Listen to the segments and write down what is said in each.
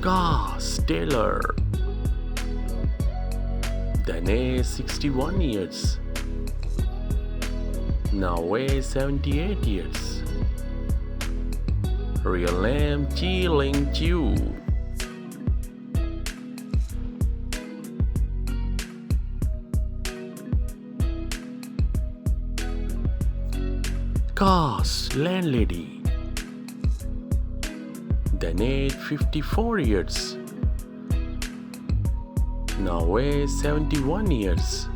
Cars Taylor. Dany 61 years. Now weighs 78 years. Real name Ling Chiu. Cars landlady. Dany 54 years. Now weighs 71 years.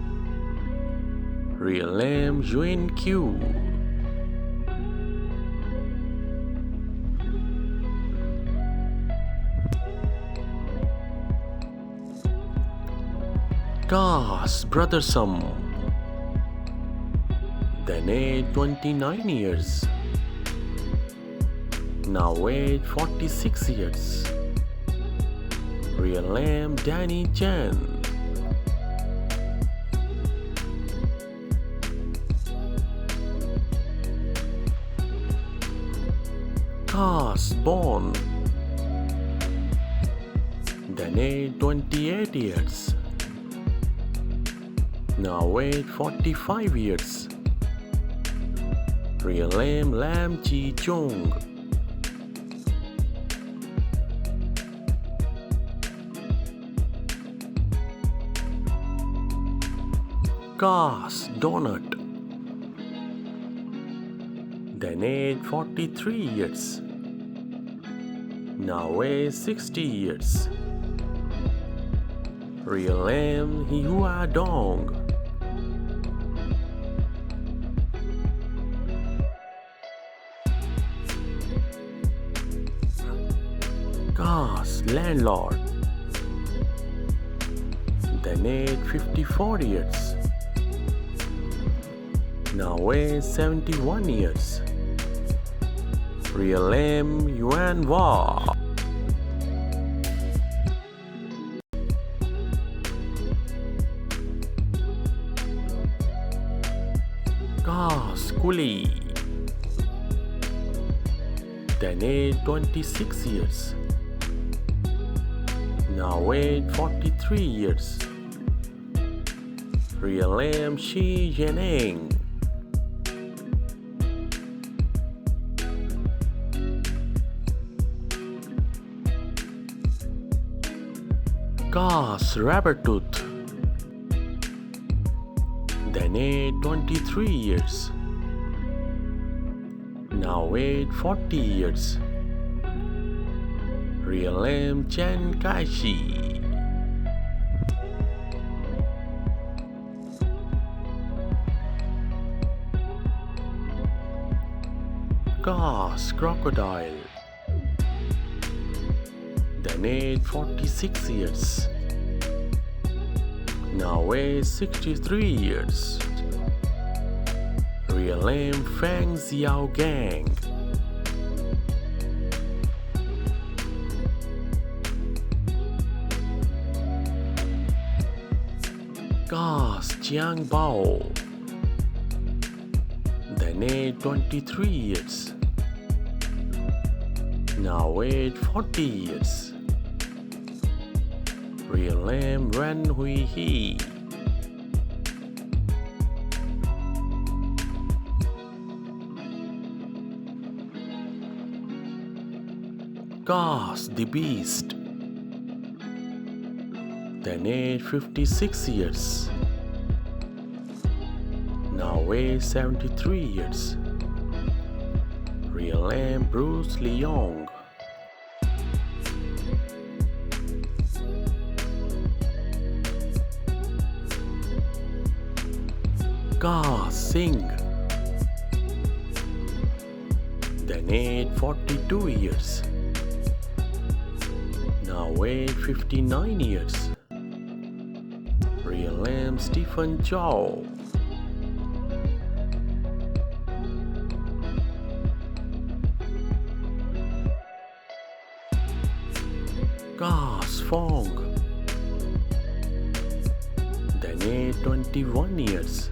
Real name Yuen Qiu. Cars brothersome. Dany 29 years. Now weighs 46 years. Real name Dany Chen. Cars born. Dany 28 years. Now weighs 45 years. Real name Lam Chi Chung. Cars donut. Dany 43 years. Now weighs 60 years. Real name Zhihua Dong. Cars landlord. Dany 54 years. Now weighs 71 years. Real name Yuen Wah. Cars coolie. Dany 26 years. Now weighs 43 years. Real name Shi Yanneng. Cars rabbit tooth. Dany 23 years. Now weighs 40 years. Real name Chen Kaishi. Cars crocodile. Dany 46 years. Now weighs 63 years. Real name Feng Xiaogand. Cars Jiang Bao. Dany 23 years. Now weighs 40 years. Real name Ren Hui He. Cars the Beast. Dany 56 years. Now weighs 73 years. Real name Bruce Leung. Cars Sing. Dany 42 years. Now weighs 59 years. Real name Stephen Chow. Cars Fong. Dany 21 years.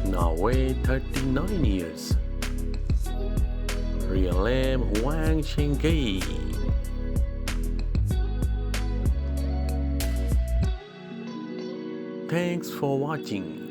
Now weighs 39 years. Real name Huang Shengyi. Thanks for watching.